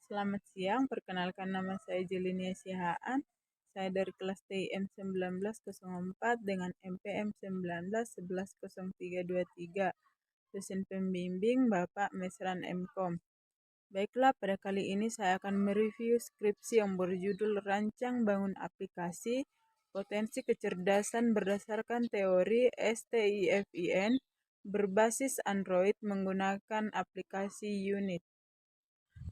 Selamat siang, perkenalkan nama saya Jelinia Sihaan. Saya dari kelas TIM 1904 dengan MPM 19110323. Dosen pembimbing Bapak Mesran Mkom. Baiklah, pada kali ini saya akan mereview skripsi yang berjudul Rancang Bangun Aplikasi Potensi Kecerdasan Berdasarkan Teori STIFIN berbasis Android menggunakan aplikasi Unit.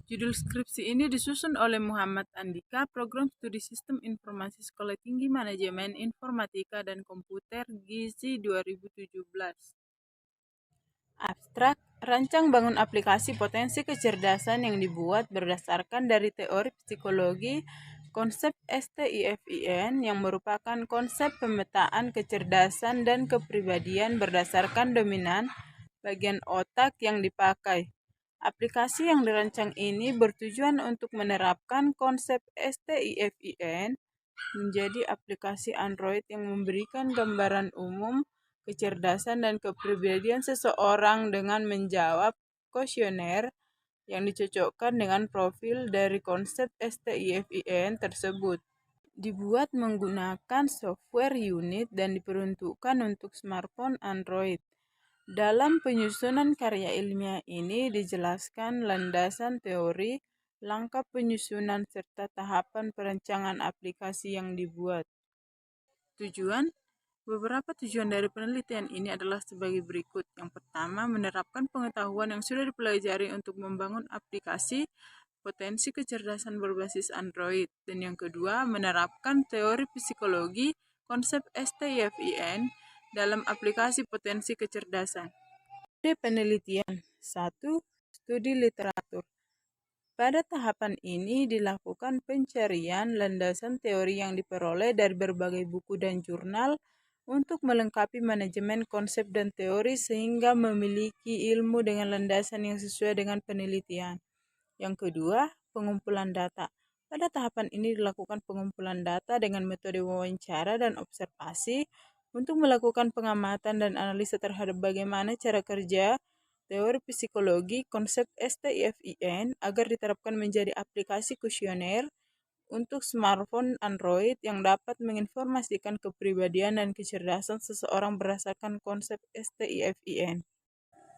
Judul skripsi ini disusun oleh Muhammad Andika, Program Studi Sistem Informasi Sekolah Tinggi Manajemen Informatika dan Komputer Gizi 2017. Abstrak, rancang bangun aplikasi potensi kecerdasan yang dibuat berdasarkan dari teori psikologi konsep STIFIN yang merupakan konsep pemetaan kecerdasan dan kepribadian berdasarkan dominan bagian otak yang dipakai. Aplikasi yang dirancang ini bertujuan untuk menerapkan konsep STIFIN menjadi aplikasi Android yang memberikan gambaran umum kecerdasan dan kepribadian seseorang dengan menjawab kuesioner yang dicocokkan dengan profil dari konsep STIFIN tersebut. Dibuat menggunakan software Unit dan diperuntukkan untuk smartphone Android. Dalam penyusunan karya ilmiah ini dijelaskan landasan teori, langkah penyusunan, serta tahapan perancangan aplikasi yang dibuat. Beberapa tujuan dari penelitian ini adalah sebagai berikut. Yang pertama, menerapkan pengetahuan yang sudah dipelajari untuk membangun aplikasi potensi kecerdasan berbasis Android. Dan yang kedua, menerapkan teori psikologi konsep STIFIN dalam aplikasi potensi kecerdasan. Penelitian 1. Studi literatur. Pada tahapan ini dilakukan pencarian landasan teori yang diperoleh dari berbagai buku dan jurnal untuk melengkapi manajemen konsep dan teori sehingga memiliki ilmu dengan landasan yang sesuai dengan penelitian. Yang kedua, pengumpulan data. Pada tahapan ini dilakukan pengumpulan data dengan metode wawancara dan observasi untuk melakukan pengamatan dan analisa terhadap bagaimana cara kerja teori psikologi konsep STIFIN agar diterapkan menjadi aplikasi kuesioner untuk smartphone Android yang dapat menginformasikan kepribadian dan kecerdasan seseorang berdasarkan konsep STIFIN.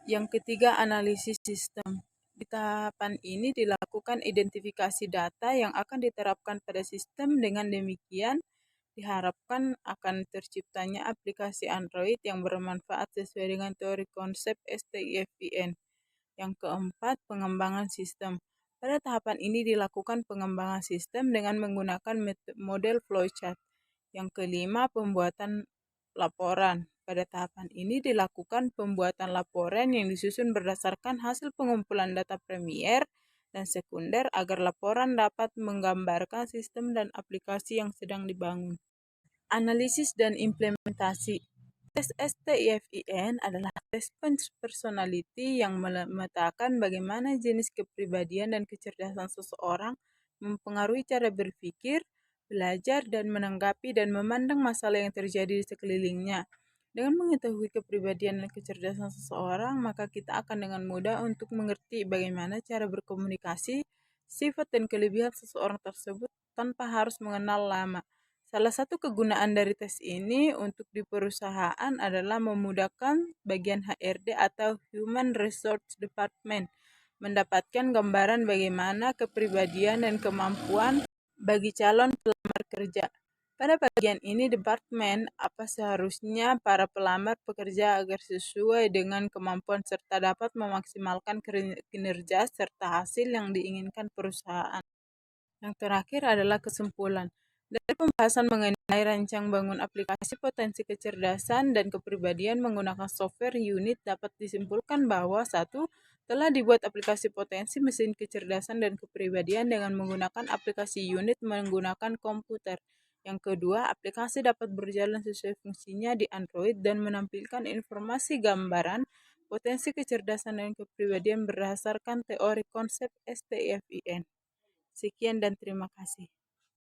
Yang ketiga, analisis sistem. Di tahapan ini dilakukan identifikasi data yang akan diterapkan pada sistem. Dengan demikian, diharapkan akan terciptanya aplikasi Android yang bermanfaat sesuai dengan teori konsep STIFIN. Yang keempat, pengembangan sistem. Pada tahapan ini dilakukan pengembangan sistem dengan menggunakan model flowchart. Yang kelima, pembuatan laporan. Pada tahapan ini dilakukan pembuatan laporan yang disusun berdasarkan hasil pengumpulan data primer dan sekunder agar laporan dapat menggambarkan sistem dan aplikasi yang sedang dibangun. Analisis dan implementasi. Tes STIFIN adalah tes personality yang memetakan bagaimana jenis kepribadian dan kecerdasan seseorang mempengaruhi cara berpikir, belajar, dan menanggapi dan memandang masalah yang terjadi di sekelilingnya. Dengan mengetahui kepribadian dan kecerdasan seseorang, maka kita akan dengan mudah untuk mengerti bagaimana cara berkomunikasi, sifat dan kelebihan seseorang tersebut tanpa harus mengenal lama. Salah satu kegunaan dari tes ini untuk di perusahaan adalah memudahkan bagian HRD atau Human Resource Department mendapatkan gambaran bagaimana kepribadian dan kemampuan bagi calon pelamar kerja. Pada bagian ini, departemen apa seharusnya para pelamar pekerja agar sesuai dengan kemampuan serta dapat memaksimalkan kinerja serta hasil yang diinginkan perusahaan. Yang terakhir adalah kesimpulan. Dari pembahasan mengenai rancang bangun aplikasi potensi kecerdasan dan kepribadian menggunakan software Unit dapat disimpulkan bahwa 1. Telah dibuat aplikasi potensi mesin kecerdasan dan kepribadian dengan menggunakan aplikasi Unit menggunakan komputer. Yang kedua, aplikasi dapat berjalan sesuai fungsinya di Android dan menampilkan informasi gambaran potensi kecerdasan dan kepribadian berdasarkan teori konsep STIFIN. Sekian dan terima kasih.